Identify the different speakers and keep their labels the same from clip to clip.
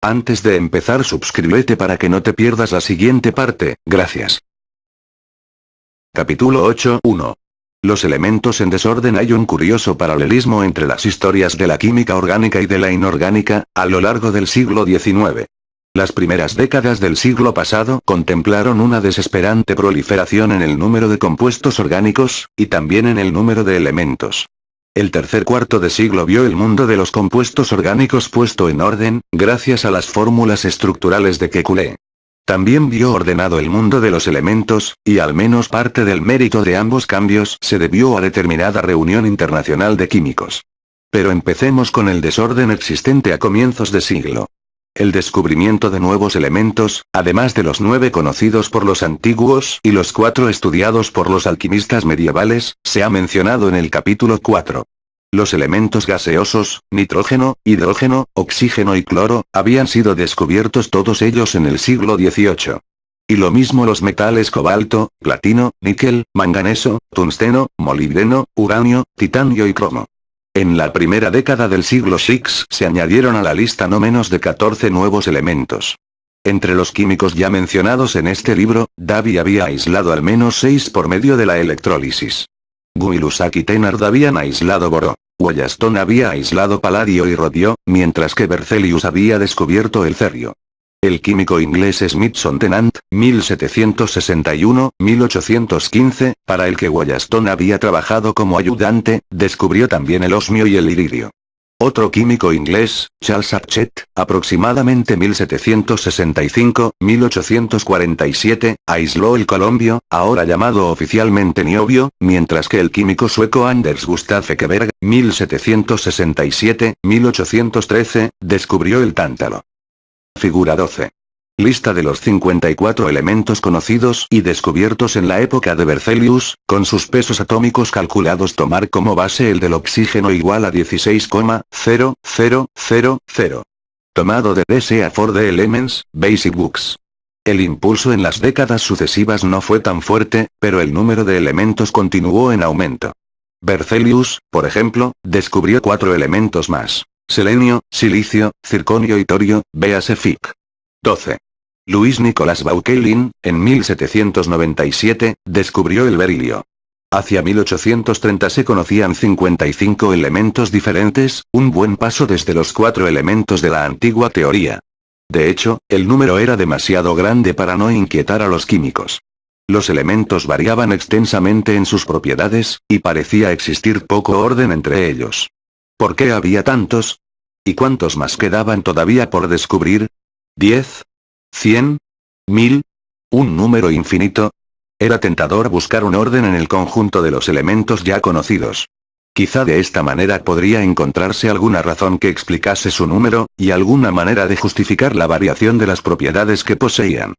Speaker 1: Antes de empezar, suscríbete para que no te pierdas la siguiente parte, gracias. Capítulo 8.1. Los elementos en desorden. Hay un curioso paralelismo entre las historias de la química orgánica y de la inorgánica, a lo largo del siglo XIX. Las primeras décadas del siglo pasado contemplaron una desesperante proliferación en el número de compuestos orgánicos, y también en el número de elementos. El tercer cuarto de siglo vio el mundo de los compuestos orgánicos puesto en orden, gracias a las fórmulas estructurales de Kekulé. También vio ordenado el mundo de los elementos, y al menos parte del mérito de ambos cambios se debió a determinada reunión internacional de químicos. Pero empecemos con el desorden existente a comienzos de siglo. El descubrimiento de nuevos elementos, además de los 9 conocidos por los antiguos y los 4 estudiados por los alquimistas medievales, se ha mencionado en el capítulo 4. Los elementos gaseosos, nitrógeno, hidrógeno, oxígeno y cloro, habían sido descubiertos todos ellos en el siglo XVIII. Y lo mismo los metales cobalto, platino, níquel, manganeso, tungsteno, molibdeno, uranio, titanio y cromo. En la primera década del siglo VI se añadieron a la lista no menos de 14 nuevos elementos. Entre los químicos ya mencionados en este libro, Davy había aislado al menos 6 por medio de la electrólisis. Gui-Lussac y Thénard habían aislado boro. Wollaston había aislado paladio y rodio, mientras que Berzelius había descubierto el cerio. El químico inglés Smithson-Tennant, 1761-1815, para el que Wollaston había trabajado como ayudante, descubrió también el osmio y el iridio. Otro químico inglés, Charles Archet, aproximadamente 1765-1847, aisló el colombio, ahora llamado oficialmente niobio, mientras que el químico sueco Anders Gustaf Ekeberg, 1767-1813, descubrió el tántalo. Figura 12. Lista de los 54 elementos conocidos y descubiertos en la época de Berzelius, con sus pesos atómicos calculados. Tomar como base el del oxígeno igual a 16,0000. Tomado de D.C.A. for the Elements, Basic Books. El impulso en las décadas sucesivas no fue tan fuerte, pero el número de elementos continuó en aumento. Berzelius, por ejemplo, descubrió 4 elementos más: selenio, silicio, circonio y torio, véase Fic. 12. Louis Nicolas Vauquelin, en 1797, descubrió el berilio. Hacia 1830 se conocían 55 elementos diferentes, un buen paso desde los 4 elementos de la antigua teoría. De hecho, el número era demasiado grande para no inquietar a los químicos. Los elementos variaban extensamente en sus propiedades, y parecía existir poco orden entre ellos. ¿Por qué había tantos? ¿Y cuántos más quedaban todavía por descubrir? ¿10? ¿100? ¿1000? ¿Un número infinito? Era tentador buscar un orden en el conjunto de los elementos ya conocidos. Quizá de esta manera podría encontrarse alguna razón que explicase su número, y alguna manera de justificar la variación de las propiedades que poseían.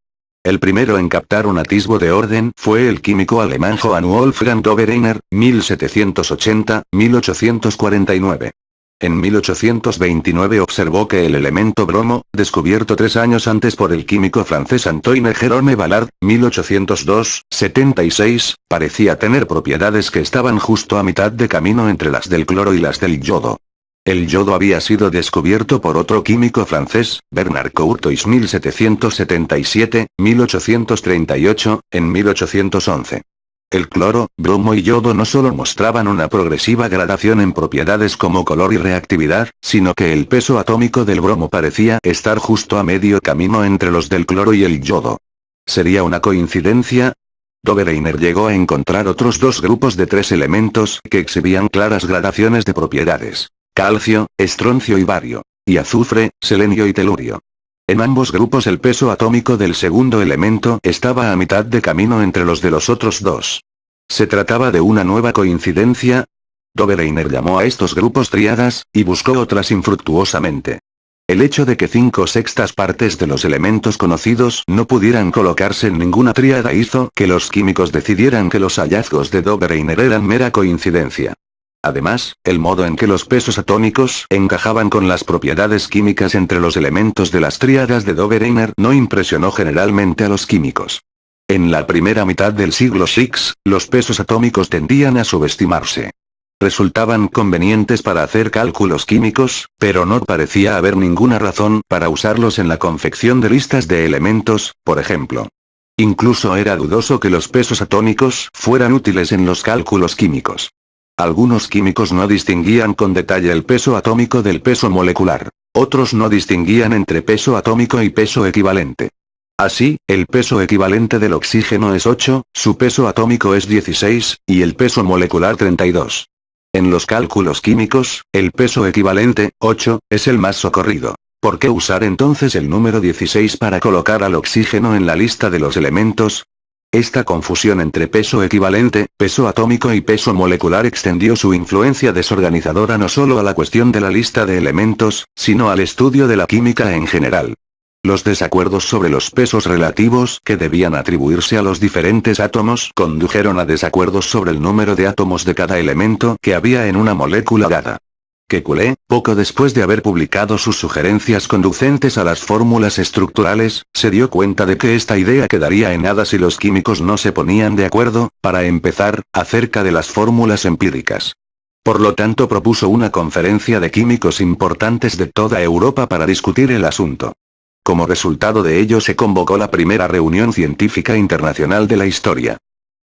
Speaker 1: El primero en captar un atisbo de orden fue el químico alemán Johann Wolfgang Dobereiner, 1780-1849. En 1829 observó que el elemento bromo, descubierto 3 años antes por el químico francés Antoine Jerome Ballard, 1802-76, parecía tener propiedades que estaban justo a mitad de camino entre las del cloro y las del yodo. El yodo había sido descubierto por otro químico francés, Bernard Courtois, 1777-1838, en 1811. El cloro, bromo y yodo no solo mostraban una progresiva gradación en propiedades como color y reactividad, sino que el peso atómico del bromo parecía estar justo a medio camino entre los del cloro y el yodo. ¿Sería una coincidencia? Dobereiner llegó a encontrar otros 2 grupos de 3 elementos que exhibían claras gradaciones de propiedades: calcio, estroncio y bario, y azufre, selenio y telurio. En ambos grupos el peso atómico del segundo elemento estaba a mitad de camino entre los de los otros 2. ¿Se trataba de una nueva coincidencia? Dobereiner llamó a estos grupos tríadas, y buscó otras infructuosamente. El hecho de que 5/6 partes de los elementos conocidos no pudieran colocarse en ninguna tríada hizo que los químicos decidieran que los hallazgos de Dobereiner eran mera coincidencia. Además, el modo en que los pesos atómicos encajaban con las propiedades químicas entre los elementos de las tríadas de Dobereiner no impresionó generalmente a los químicos. En la primera mitad del siglo VI, los pesos atómicos tendían a subestimarse. Resultaban convenientes para hacer cálculos químicos, pero no parecía haber ninguna razón para usarlos en la confección de listas de elementos, por ejemplo. Incluso era dudoso que los pesos atómicos fueran útiles en los cálculos químicos. Algunos químicos no distinguían con detalle el peso atómico del peso molecular. Otros no distinguían entre peso atómico y peso equivalente. Así, el peso equivalente del oxígeno es 8, su peso atómico es 16, y el peso molecular 32. En los cálculos químicos, el peso equivalente, 8, es el más socorrido. ¿Por qué usar entonces el número 16 para colocar al oxígeno en la lista de los elementos? Esta confusión entre peso equivalente, peso atómico y peso molecular extendió su influencia desorganizadora no solo a la cuestión de la lista de elementos, sino al estudio de la química en general. Los desacuerdos sobre los pesos relativos que debían atribuirse a los diferentes átomos condujeron a desacuerdos sobre el número de átomos de cada elemento que había en una molécula dada. Kekulé, poco después de haber publicado sus sugerencias conducentes a las fórmulas estructurales, se dio cuenta de que esta idea quedaría en nada si los químicos no se ponían de acuerdo, para empezar, acerca de las fórmulas empíricas. Por lo tanto propuso una conferencia de químicos importantes de toda Europa para discutir el asunto. Como resultado de ello se convocó la primera reunión científica internacional de la historia.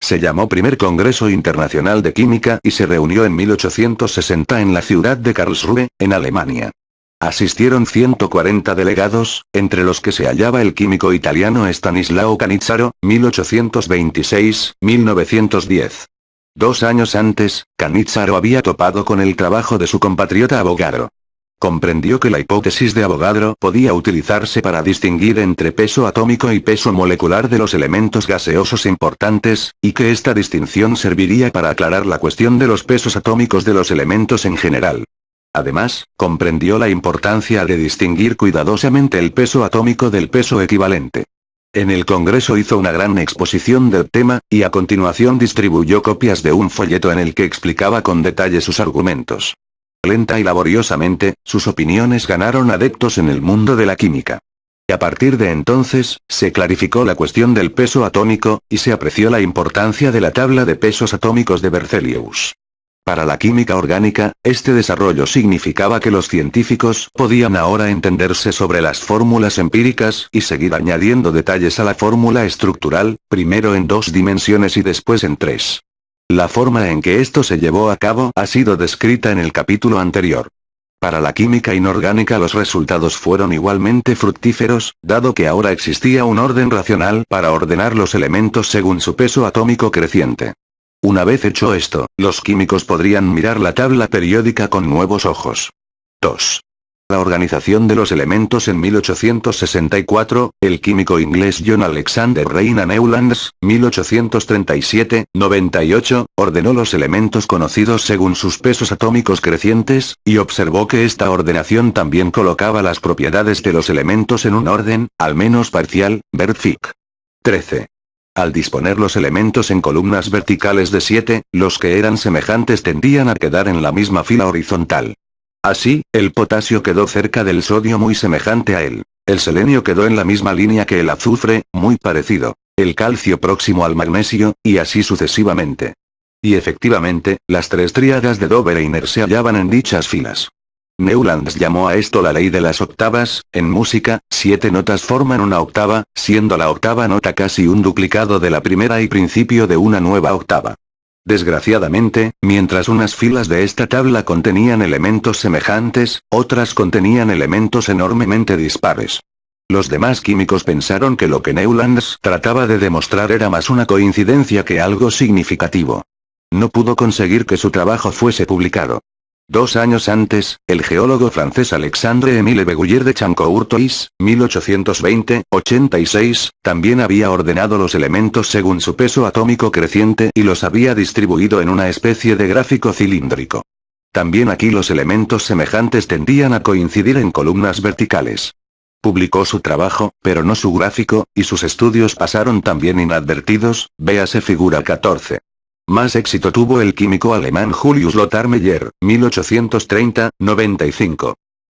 Speaker 1: Se llamó Primer Congreso Internacional de Química y se reunió en 1860 en la ciudad de Karlsruhe, en Alemania. Asistieron 140 delegados, entre los que se hallaba el químico italiano Stanislao Cannizzaro, 1826-1910. 2 años antes, Cannizzaro había topado con el trabajo de su compatriota Avogadro. Comprendió que la hipótesis de Avogadro podía utilizarse para distinguir entre peso atómico y peso molecular de los elementos gaseosos importantes, y que esta distinción serviría para aclarar la cuestión de los pesos atómicos de los elementos en general. Además, comprendió la importancia de distinguir cuidadosamente el peso atómico del peso equivalente. En el Congreso hizo una gran exposición del tema, y a continuación distribuyó copias de un folleto en el que explicaba con detalle sus argumentos. Lenta y laboriosamente, sus opiniones ganaron adeptos en el mundo de la química. Y a partir de entonces, se clarificó la cuestión del peso atómico, y se apreció la importancia de la tabla de pesos atómicos de Berzelius. Para la química orgánica, este desarrollo significaba que los científicos podían ahora entenderse sobre las fórmulas empíricas y seguir añadiendo detalles a la fórmula estructural, primero en 2 dimensiones y después en 3. La forma en que esto se llevó a cabo ha sido descrita en el capítulo anterior. Para la química inorgánica los resultados fueron igualmente fructíferos, dado que ahora existía un orden racional para ordenar los elementos según su peso atómico creciente. Una vez hecho esto, los químicos podrían mirar la tabla periódica con nuevos ojos. 2. La organización de los elementos en 1864, el químico inglés John Alexander Reina Newlands, 1837-98, ordenó los elementos conocidos según sus pesos atómicos crecientes, y observó que esta ordenación también colocaba las propiedades de los elementos en un orden, al menos parcial, ver Fick. 13. Al disponer los elementos en columnas verticales de 7, los que eran semejantes tendían a quedar en la misma fila horizontal. Así, el potasio quedó cerca del sodio muy semejante a él. El selenio quedó en la misma línea que el azufre, muy parecido. El calcio próximo al magnesio, y así sucesivamente. Y efectivamente, las 3 tríadas de Dobereiner se hallaban en dichas filas. Newlands llamó a esto la ley de las octavas. En música, 7 notas forman una octava, siendo la octava nota casi un duplicado de la primera y principio de una nueva octava. Desgraciadamente, mientras unas filas de esta tabla contenían elementos semejantes, otras contenían elementos enormemente dispares. Los demás químicos pensaron que lo que Newlands trataba de demostrar era más una coincidencia que algo significativo. No pudo conseguir que su trabajo fuese publicado. 2 años antes, el geólogo francés Alexandre-Émile Beguier de Chancourtois, 1820-86, también había ordenado los elementos según su peso atómico creciente y los había distribuido en una especie de gráfico cilíndrico. También aquí los elementos semejantes tendían a coincidir en columnas verticales. Publicó su trabajo, pero no su gráfico, y sus estudios pasaron también inadvertidos, véase figura 14. Más éxito tuvo el químico alemán Julius Lothar Meyer, 1830-95.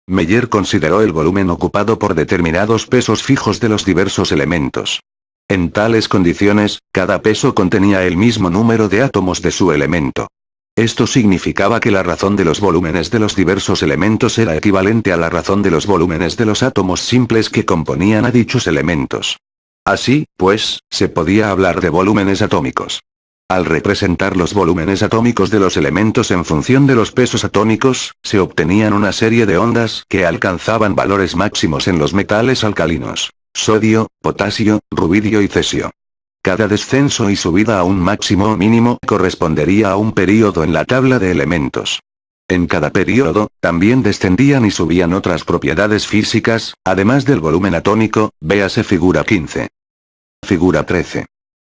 Speaker 1: Meyer consideró el volumen ocupado por determinados pesos fijos de los diversos elementos. En tales condiciones, cada peso contenía el mismo número de átomos de su elemento. Esto significaba que la razón de los volúmenes de los diversos elementos era equivalente a la razón de los volúmenes de los átomos simples que componían a dichos elementos. Así, pues, se podía hablar de volúmenes atómicos. Al representar los volúmenes atómicos de los elementos en función de los pesos atómicos, se obtenían una serie de ondas que alcanzaban valores máximos en los metales alcalinos: sodio, potasio, rubidio y cesio. Cada descenso y subida a un máximo o mínimo correspondería a un período en la tabla de elementos. En cada período, también descendían y subían otras propiedades físicas, además del volumen atómico, véase figura 15. Figura 13.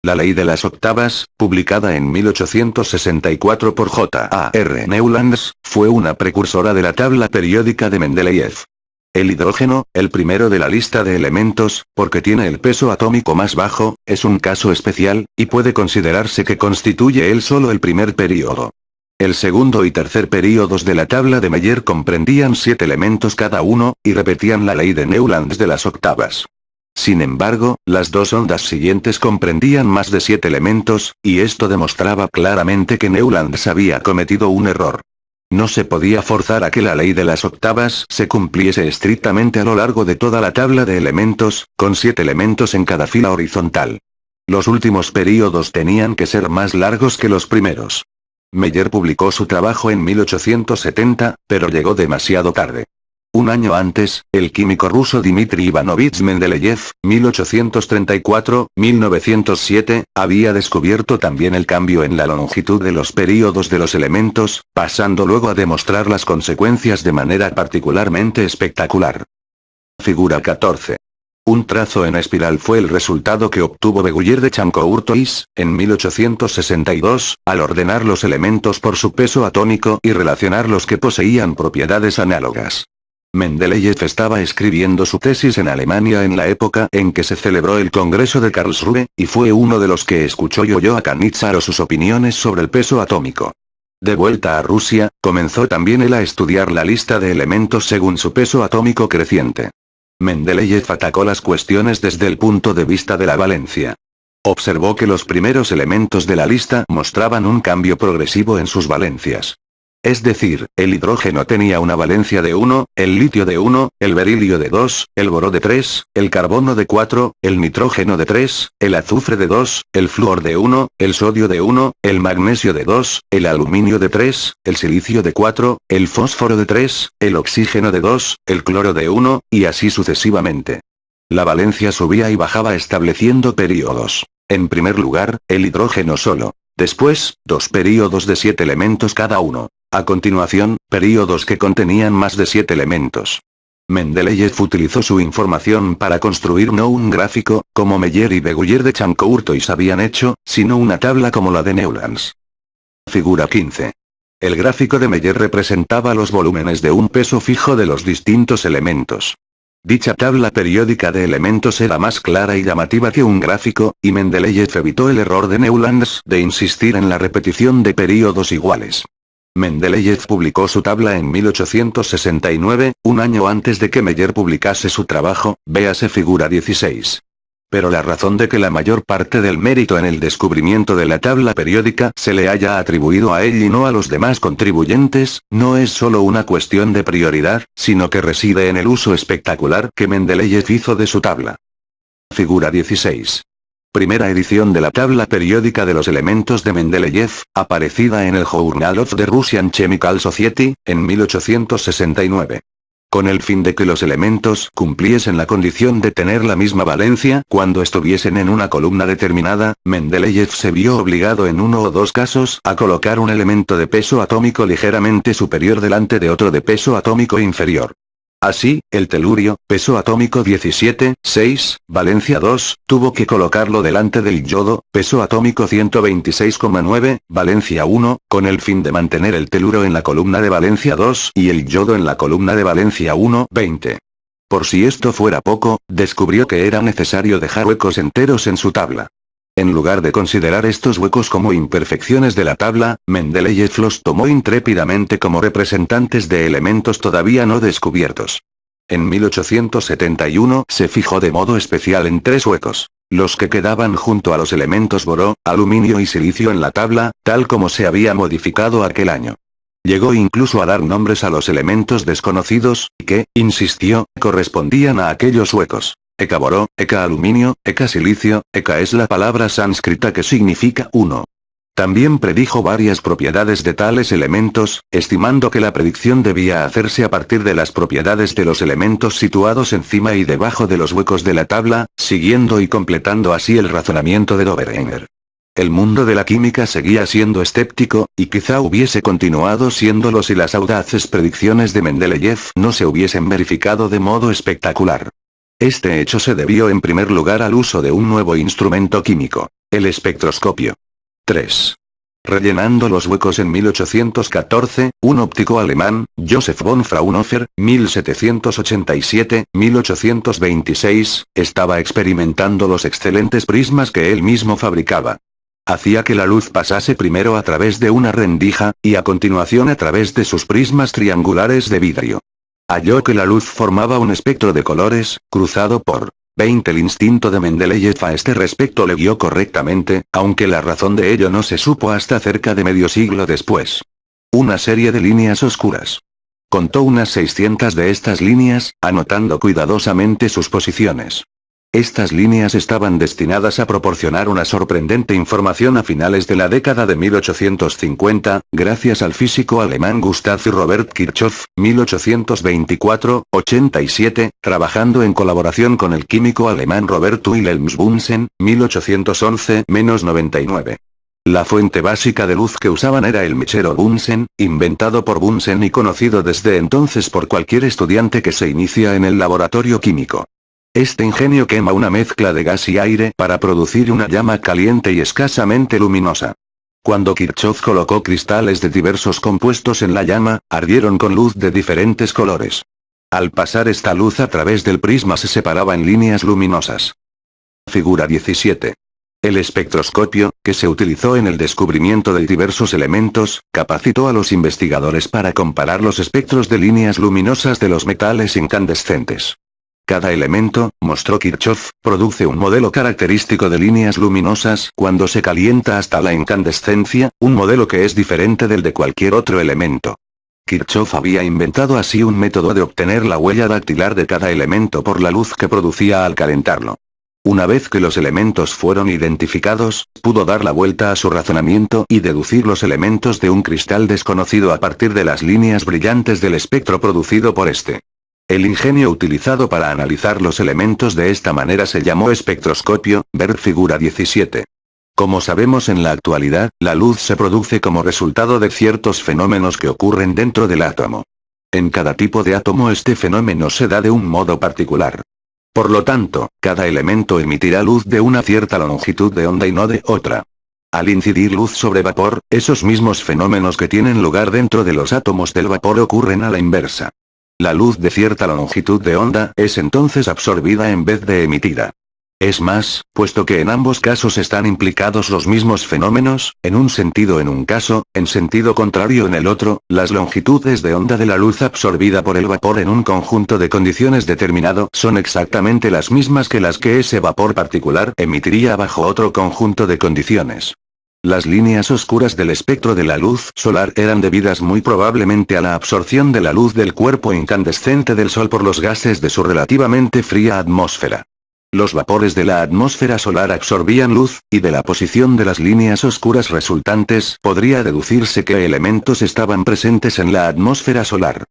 Speaker 1: La ley de las octavas, publicada en 1864 por J.A.R. Newlands, fue una precursora de la tabla periódica de Mendeleev. El hidrógeno, el primero de la lista de elementos, porque tiene el peso atómico más bajo, es un caso especial, y puede considerarse que constituye él solo el primer período. El segundo y tercer períodos de la tabla de Meyer comprendían 7 elementos cada uno, y repetían la ley de Newlands de las octavas. Sin embargo, las dos ondas siguientes comprendían más de 7 elementos, y esto demostraba claramente que Newlands había cometido un error. No se podía forzar a que la ley de las octavas se cumpliese estrictamente a lo largo de toda la tabla de elementos, con 7 elementos en cada fila horizontal. Los últimos períodos tenían que ser más largos que los primeros. Meyer publicó su trabajo en 1870, pero llegó demasiado tarde. Un año antes, el químico ruso Dmitri Ivanovich Mendeleev, 1834-1907, había descubierto también el cambio en la longitud de los períodos de los elementos, pasando luego a demostrar las consecuencias de manera particularmente espectacular. Figura 14. Un trazo en espiral fue el resultado que obtuvo Beguier de Chancourtois, en 1862, al ordenar los elementos por su peso atómico y relacionar los que poseían propiedades análogas. Mendeleev estaba escribiendo su tesis en Alemania en la época en que se celebró el Congreso de Karlsruhe, y fue uno de los que escuchó Yoyo Kanizaro sus opiniones sobre el peso atómico. De vuelta a Rusia, comenzó también él a estudiar la lista de elementos según su peso atómico creciente. Mendeleev atacó las cuestiones desde el punto de vista de la valencia. Observó que los primeros elementos de la lista mostraban un cambio progresivo en sus valencias. Es decir, el hidrógeno tenía una valencia de 1, el litio de 1, el berilio de 2, el boro de 3, el carbono de 4, el nitrógeno de 3, el azufre de 2, el flúor de 1, el sodio de 1, el magnesio de 2, el aluminio de 3, el silicio de 4, el fósforo de 3, el oxígeno de 2, el cloro de 1, y así sucesivamente. La valencia subía y bajaba estableciendo períodos. En primer lugar, el hidrógeno solo. Después, 2 períodos de 7 elementos cada uno. A continuación, períodos que contenían más de 7 elementos. Mendeleev utilizó su información para construir no un gráfico, como Meyer y Beguier de Chancourtois habían hecho, sino una tabla como la de Newlands. Figura 15. El gráfico de Meyer representaba los volúmenes de un peso fijo de los distintos elementos. Dicha tabla periódica de elementos era más clara y llamativa que un gráfico, y Mendeleev evitó el error de Newlands de insistir en la repetición de períodos iguales. Mendeleev publicó su tabla en 1869, un año antes de que Meyer publicase su trabajo, véase figura 16. Pero la razón de que la mayor parte del mérito en el descubrimiento de la tabla periódica se le haya atribuido a él y no a los demás contribuyentes, no es solo una cuestión de prioridad, sino que reside en el uso espectacular que Mendeleev hizo de su tabla. Figura 16. Primera edición de la tabla periódica de los elementos de Mendeleev, aparecida en el Journal of the Russian Chemical Society, en 1869. Con el fin de que los elementos cumpliesen la condición de tener la misma valencia cuando estuviesen en una columna determinada, Mendeleev se vio obligado en uno o dos casos a colocar un elemento de peso atómico ligeramente superior delante de otro de peso atómico inferior. Así, el telurio, peso atómico 17,6, valencia 2, tuvo que colocarlo delante del yodo, peso atómico 126,9, valencia 1, con el fin de mantener el teluro en la columna de valencia 2 y el yodo en la columna de valencia 1, 20. Por si esto fuera poco, descubrió que era necesario dejar huecos enteros en su tabla. En lugar de considerar estos huecos como imperfecciones de la tabla, Mendeleev los tomó intrépidamente como representantes de elementos todavía no descubiertos. En 1871 se fijó de modo especial en 3 huecos. Los que quedaban junto a los elementos boró, aluminio y silicio en la tabla, tal como se había modificado aquel año. Llegó incluso a dar nombres a los elementos desconocidos, que, insistió, correspondían a aquellos huecos. Eka boró, Eka aluminio, Eka silicio, Eka es la palabra sánscrita que significa uno. También predijo varias propiedades de tales elementos, estimando que la predicción debía hacerse a partir de las propiedades de los elementos situados encima y debajo de los huecos de la tabla, siguiendo y completando así el razonamiento de Dobereiner. El mundo de la química seguía siendo escéptico, y quizá hubiese continuado siéndolo si las audaces predicciones de Mendeleev no se hubiesen verificado de modo espectacular. Este hecho se debió en primer lugar al uso de un nuevo instrumento químico, el espectroscopio. 3. Rellenando los huecos en 1814, un óptico alemán, Joseph von Fraunhofer, 1787-1826, estaba experimentando los excelentes prismas que él mismo fabricaba. Hacía que la luz pasase primero a través de una rendija, y a continuación a través de sus prismas triangulares de vidrio. Halló que la luz formaba un espectro de colores, cruzado por 20. El instinto de Mendeleev a este respecto le guió correctamente, aunque la razón de ello no se supo hasta cerca de medio siglo después. Una serie de líneas oscuras. Contó unas 600 de estas líneas, anotando cuidadosamente sus posiciones. Estas líneas estaban destinadas a proporcionar una sorprendente información a finales de la década de 1850, gracias al físico alemán Gustav Robert Kirchhoff, 1824-87, trabajando en colaboración con el químico alemán Robert Wilhelm Bunsen, 1811-99. La fuente básica de luz que usaban era el mechero Bunsen, inventado por Bunsen y conocido desde entonces por cualquier estudiante que se inicia en el laboratorio químico. Este ingenio quema una mezcla de gas y aire para producir una llama caliente y escasamente luminosa. Cuando Kirchhoff colocó cristales de diversos compuestos en la llama, ardieron con luz de diferentes colores. Al pasar esta luz a través del prisma se separaba en líneas luminosas. Figura 17. El espectroscopio, que se utilizó en el descubrimiento de diversos elementos, capacitó a los investigadores para comparar los espectros de líneas luminosas de los metales incandescentes. Cada elemento, mostró Kirchhoff, produce un modelo característico de líneas luminosas cuando se calienta hasta la incandescencia, un modelo que es diferente del de cualquier otro elemento. Kirchhoff había inventado así un método de obtener la huella dactilar de cada elemento por la luz que producía al calentarlo. Una vez que los elementos fueron identificados, pudo dar la vuelta a su razonamiento y deducir los elementos de un cristal desconocido a partir de las líneas brillantes del espectro producido por este. El ingenio utilizado para analizar los elementos de esta manera se llamó espectroscopio, ver figura 17. Como sabemos en la actualidad, la luz se produce como resultado de ciertos fenómenos que ocurren dentro del átomo. En cada tipo de átomo este fenómeno se da de un modo particular. Por lo tanto, cada elemento emitirá luz de una cierta longitud de onda y no de otra. Al incidir luz sobre vapor, esos mismos fenómenos que tienen lugar dentro de los átomos del vapor ocurren a la inversa. La luz de cierta longitud de onda es entonces absorbida en vez de emitida. Es más, puesto que en ambos casos están implicados los mismos fenómenos, en un sentido en un caso, en sentido contrario en el otro, las longitudes de onda de la luz absorbida por el vapor en un conjunto de condiciones determinado son exactamente las mismas que las que ese vapor particular emitiría bajo otro conjunto de condiciones. Las líneas oscuras del espectro de la luz solar eran debidas muy probablemente a la absorción de la luz del cuerpo incandescente del Sol por los gases de su relativamente fría atmósfera. Los vapores de la atmósfera solar absorbían luz, y de la posición de las líneas oscuras resultantes podría deducirse qué elementos estaban presentes en la atmósfera solar.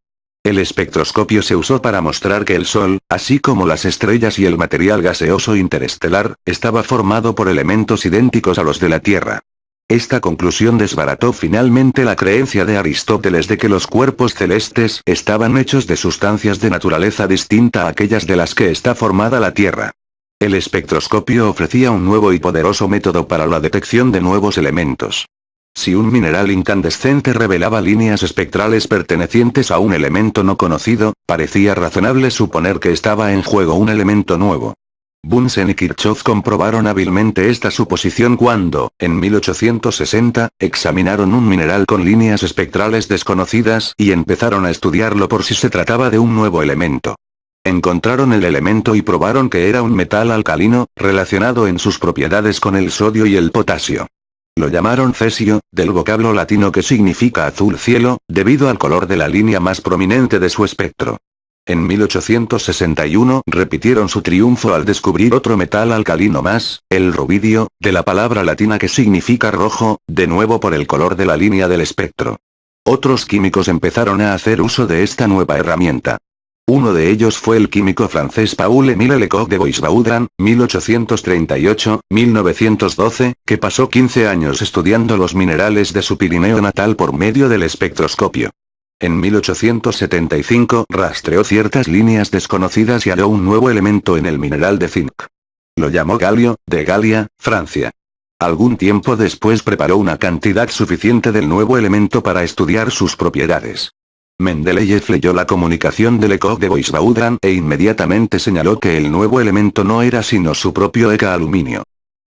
Speaker 1: El espectroscopio se usó para mostrar que el Sol, así como las estrellas y el material gaseoso interestelar, estaba formado por elementos idénticos a los de la Tierra. Esta conclusión desbarató finalmente la creencia de Aristóteles de que los cuerpos celestes estaban hechos de sustancias de naturaleza distinta a aquellas de las que está formada la Tierra. El espectroscopio ofrecía un nuevo y poderoso método para la detección de nuevos elementos. Si un mineral incandescente revelaba líneas espectrales pertenecientes a un elemento no conocido, parecía razonable suponer que estaba en juego un elemento nuevo. Bunsen y Kirchhoff comprobaron hábilmente esta suposición cuando, en 1860, examinaron un mineral con líneas espectrales desconocidas y empezaron a estudiarlo por si se trataba de un nuevo elemento. Encontraron el elemento y probaron que era un metal alcalino, relacionado en sus propiedades con el sodio y el potasio. Lo llamaron cesio, del vocablo latino que significa azul cielo, debido al color de la línea más prominente de su espectro. En 1861 repitieron su triunfo al descubrir otro metal alcalino más, el rubidio, de la palabra latina que significa rojo, de nuevo por el color de la línea del espectro. Otros químicos empezaron a hacer uso de esta nueva herramienta. Uno de ellos fue el químico francés Paul-Émile Lecoq de Bois-Baudran, 1838-1912, que pasó 15 años estudiando los minerales de su Pirineo natal por medio del espectroscopio. En 1875 rastreó ciertas líneas desconocidas y halló un nuevo elemento en el mineral de zinc. Lo llamó galio, de Galia, Francia. Algún tiempo después preparó una cantidad suficiente del nuevo elemento para estudiar sus propiedades. Mendeleev leyó la comunicación de Lecoq de Bois-Baudran e inmediatamente señaló que el nuevo elemento no era sino su propio ECA aluminio.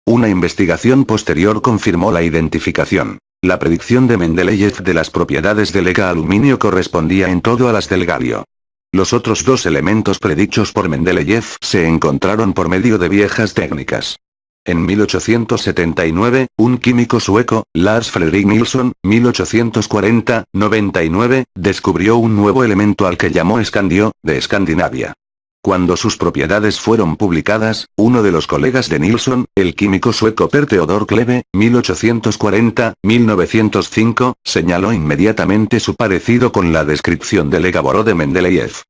Speaker 1: Una investigación posterior confirmó la identificación. La predicción de Mendeleev de las propiedades del ECA aluminio correspondía en todo a las del galio. Los otros dos elementos predichos por Mendeleev se encontraron por medio de viejas técnicas. En 1879, un químico sueco, Lars Fredrik Nilsson, 1840-99, descubrió un nuevo elemento al que llamó escandio, de Escandinavia. Cuando sus propiedades fueron publicadas, uno de los colegas de Nilsson, el químico sueco Per Theodor Cleve, 1840-1905, señaló inmediatamente su parecido con la descripción del Ega-Boró de Mendeleev.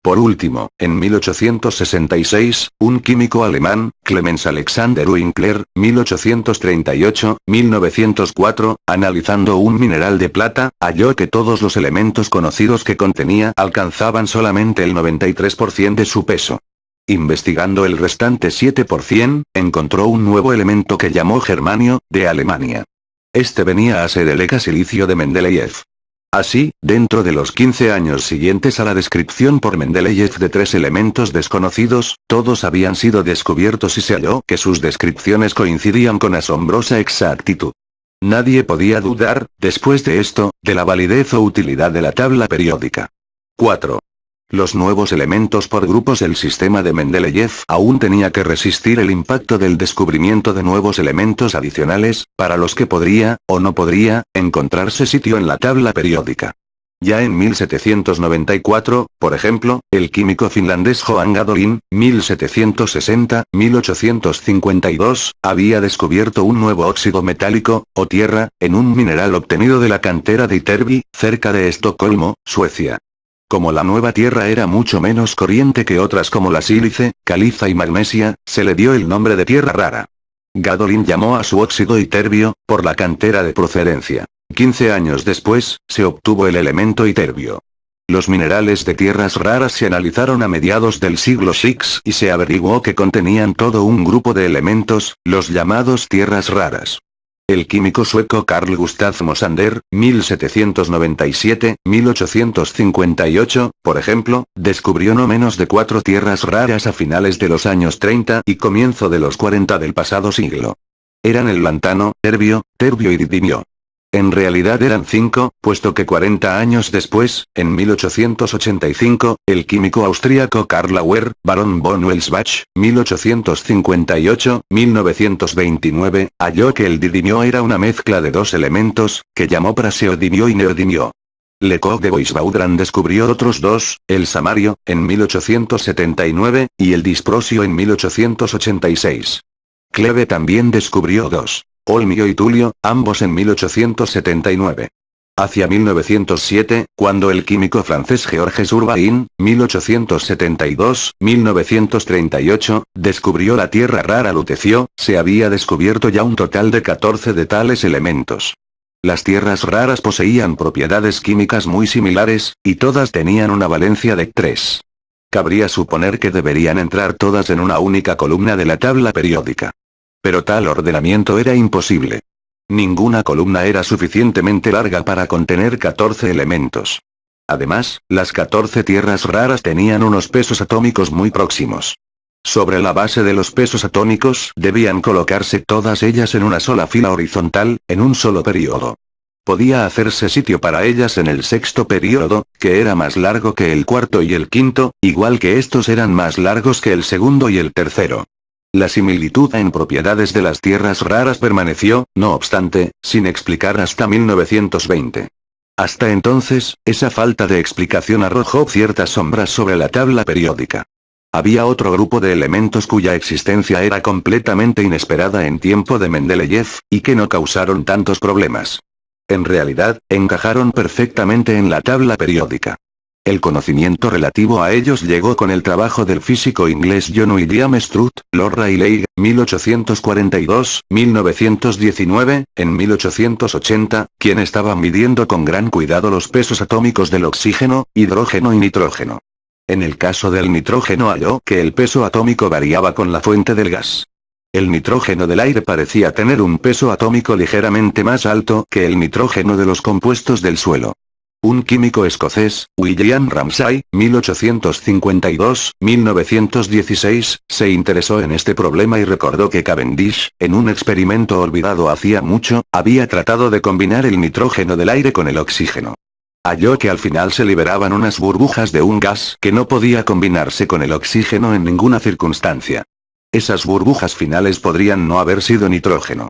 Speaker 1: Por último, en 1866, un químico alemán, Clemens Alexander Winkler, 1838-1904, analizando un mineral de plata, halló que todos los elementos conocidos que contenía alcanzaban solamente el 93% de su peso. Investigando el restante 7%, encontró un nuevo elemento que llamó germanio, de Alemania. Este venía a ser el ECA silicio de Mendeleev. Así, dentro de los 15 años siguientes a la descripción por Mendeleev de 3 elementos desconocidos, todos habían sido descubiertos y se halló que sus descripciones coincidían con asombrosa exactitud. Nadie podía dudar, después de esto, de la validez o utilidad de la tabla periódica. 4. Los nuevos elementos por grupos del sistema de Mendeleev aún tenía que resistir el impacto del descubrimiento de nuevos elementos adicionales, para los que podría, o no podría, encontrarse sitio en la tabla periódica. Ya en 1794, por ejemplo, el químico finlandés Johan Gadolin, 1760-1852, había descubierto un nuevo óxido metálico, o tierra, en un mineral obtenido de la cantera de Ytterby, cerca de Estocolmo, Suecia. Como la nueva tierra era mucho menos corriente que otras como la sílice, caliza y magnesia, se le dio el nombre de tierra rara. Gadolin llamó a su óxido ytterbio, por la cantera de procedencia. 15 años después, se obtuvo el elemento ytterbio. Los minerales de tierras raras se analizaron a mediados del siglo VI y se averiguó que contenían todo un grupo de elementos, los llamados tierras raras. El químico sueco Carl Gustav Mosander, 1797-1858, por ejemplo, descubrió no menos de 4 tierras raras a finales de los años 30 y comienzo de los 40 del pasado siglo. Eran el lantano, terbio, terbio y didimio. En realidad eran 5, puesto que 40 años después, en 1885, el químico austríaco Karl Lauer, barón von Welsbach, 1858-1929, halló que el didimio era una mezcla de 2 elementos, que llamó praseodimio y neodimio. Lecoq de Bois-Baudran descubrió otros 2, el samario, en 1879, y el disprosio en 1886. Cleve también descubrió 2. Olmio y Tulio, ambos en 1879. Hacia 1907, cuando el químico francés Georges Urbain, 1872-1938, descubrió la tierra rara lutecio, se había descubierto ya un total de 14 de tales elementos. Las tierras raras poseían propiedades químicas muy similares, y todas tenían una valencia de 3. Cabría suponer que deberían entrar todas en una única columna de la tabla periódica. Pero tal ordenamiento era imposible. Ninguna columna era suficientemente larga para contener 14 elementos. Además, las 14 tierras raras tenían unos pesos atómicos muy próximos. Sobre la base de los pesos atómicos debían colocarse todas ellas en una sola fila horizontal, en un solo período. podía hacerse sitio para ellas en el sexto período, que era más largo que el cuarto y el quinto, igual que estos eran más largos que el segundo y el tercero. La similitud en propiedades de las tierras raras permaneció, no obstante, sin explicar hasta 1920. Hasta entonces, esa falta de explicación arrojó ciertas sombras sobre la tabla periódica. Había otro grupo de elementos cuya existencia era completamente inesperada en tiempo de Mendeleev, y que no causaron tantos problemas. En realidad, encajaron perfectamente en la tabla periódica. El conocimiento relativo a ellos llegó con el trabajo del físico inglés John William Strutt, Lord Rayleigh, 1842-1919, en 1880, quien estaba midiendo con gran cuidado los pesos atómicos del oxígeno, hidrógeno y nitrógeno. En el caso del nitrógeno halló que el peso atómico variaba con la fuente del gas. El nitrógeno del aire parecía tener un peso atómico ligeramente más alto que el nitrógeno de los compuestos del suelo. Un químico escocés, William Ramsay, 1852-1916, se interesó en este problema y recordó que Cavendish, en un experimento olvidado hacía mucho, había tratado de combinar el nitrógeno del aire con el oxígeno. Halló que al final se liberaban unas burbujas de un gas que no podía combinarse con el oxígeno en ninguna circunstancia. Esas burbujas finales podrían no haber sido nitrógeno.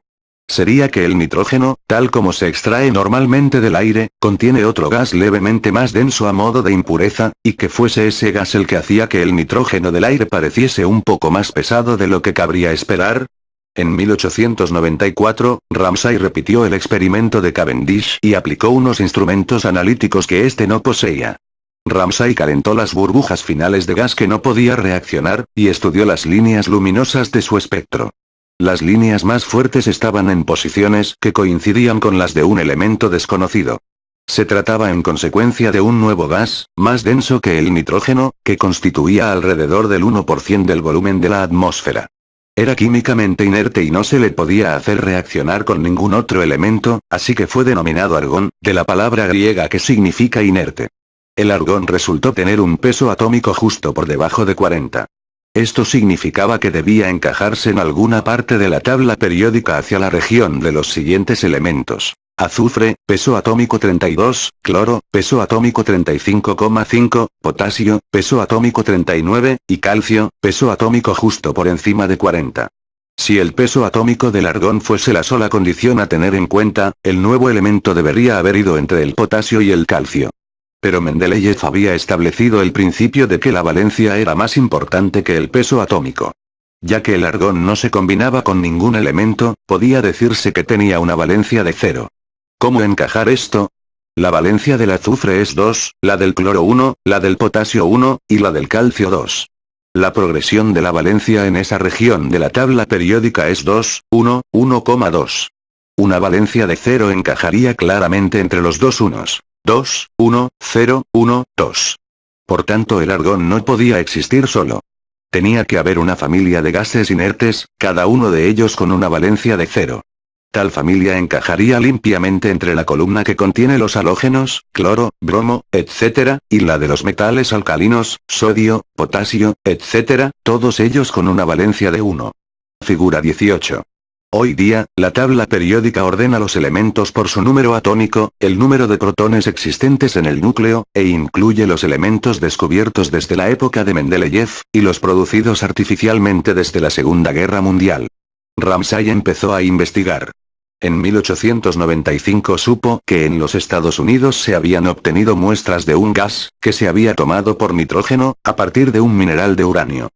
Speaker 1: Sería que el nitrógeno, tal como se extrae normalmente del aire, contiene otro gas levemente más denso a modo de impureza, y que fuese ese gas el que hacía que el nitrógeno del aire pareciese un poco más pesado de lo que cabría esperar. En 1894, Ramsay repitió el experimento de Cavendish y aplicó unos instrumentos analíticos que éste no poseía. Ramsay calentó las burbujas finales de gas que no podía reaccionar, y estudió las líneas luminosas de su espectro. Las líneas más fuertes estaban en posiciones que coincidían con las de un elemento desconocido. Se trataba en consecuencia de un nuevo gas, más denso que el nitrógeno, que constituía alrededor del 1% del volumen de la atmósfera. Era químicamente inerte y no se le podía hacer reaccionar con ningún otro elemento, así que fue denominado argón, de la palabra griega que significa inerte. El argón resultó tener un peso atómico justo por debajo de 40. Esto significaba que debía encajarse en alguna parte de la tabla periódica hacia la región de los siguientes elementos: azufre, peso atómico 32, cloro, peso atómico 35,5, potasio, peso atómico 39, y calcio, peso atómico justo por encima de 40. Si el peso atómico del argón fuese la sola condición a tener en cuenta, el nuevo elemento debería haber ido entre el potasio y el calcio. Pero Mendeleev había establecido el principio de que la valencia era más importante que el peso atómico. Ya que el argón no se combinaba con ningún elemento, podía decirse que tenía una valencia de 0. ¿Cómo encajar esto? La valencia del azufre es 2, la del cloro 1, la del potasio 1, y la del calcio 2. La progresión de la valencia en esa región de la tabla periódica es 2, 1, 1,2. Una valencia de 0 encajaría claramente entre los dos unos. 2, 1, 0, 1, 2. Por tanto, el argón no podía existir solo. Tenía que haber una familia de gases inertes, cada uno de ellos con una valencia de 0. Tal familia encajaría limpiamente entre la columna que contiene los halógenos, cloro, bromo, etc., y la de los metales alcalinos, sodio, potasio, etc., todos ellos con una valencia de 1. Figura 18. Hoy día, la tabla periódica ordena los elementos por su número atómico, el número de protones existentes en el núcleo, e incluye los elementos descubiertos desde la época de Mendeleev, y los producidos artificialmente desde la Segunda Guerra Mundial. Ramsay empezó a investigar. En 1895 supo que en los Estados Unidos se habían obtenido muestras de un gas, que se había tomado por nitrógeno, a partir de un mineral de uranio.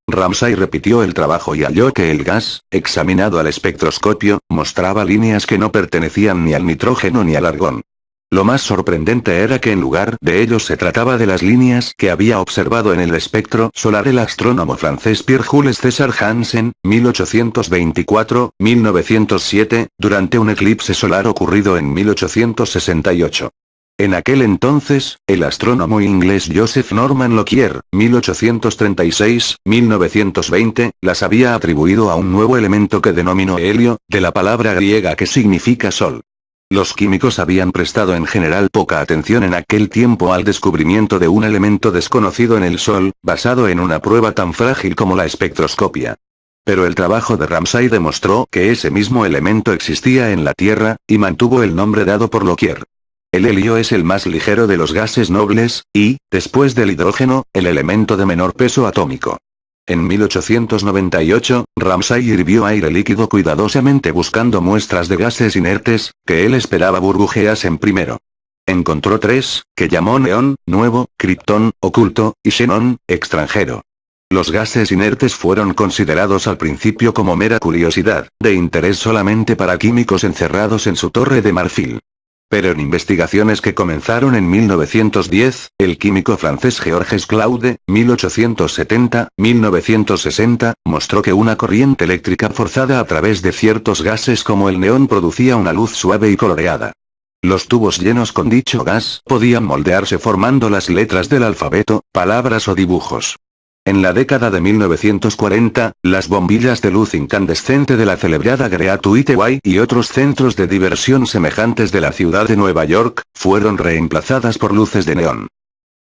Speaker 1: Ramsay repitió el trabajo y halló que el gas, examinado al espectroscopio, mostraba líneas que no pertenecían ni al nitrógeno ni al argón. Lo más sorprendente era que en lugar de ellos se trataba de las líneas que había observado en el espectro solar el astrónomo francés Pierre-Jules César Hansen, 1824-1907, durante un eclipse solar ocurrido en 1868. En aquel entonces, el astrónomo inglés Joseph Norman Lockyer, 1836-1920, las había atribuido a un nuevo elemento que denominó helio, de la palabra griega que significa sol. Los químicos habían prestado en general poca atención en aquel tiempo al descubrimiento de un elemento desconocido en el Sol, basado en una prueba tan frágil como la espectroscopia. Pero el trabajo de Ramsay demostró que ese mismo elemento existía en la Tierra, y mantuvo el nombre dado por Lockyer. El helio es el más ligero de los gases nobles, y, después del hidrógeno, el elemento de menor peso atómico. En 1898, Ramsay hirvió aire líquido cuidadosamente buscando muestras de gases inertes, que él esperaba burbujeasen primero. Encontró 3, que llamó neón, nuevo, kriptón, oculto, y xenón, extranjero. Los gases inertes fueron considerados al principio como mera curiosidad, de interés solamente para químicos encerrados en su torre de marfil. Pero en investigaciones que comenzaron en 1910, el químico francés Georges Claude, 1870-1960, mostró que una corriente eléctrica forzada a través de ciertos gases como el neón producía una luz suave y coloreada. Los tubos llenos con dicho gas podían moldearse formando las letras del alfabeto, palabras o dibujos. En la década de 1940, las bombillas de luz incandescente de la celebrada Great White Way y otros centros de diversión semejantes de la ciudad de Nueva York, fueron reemplazadas por luces de neón.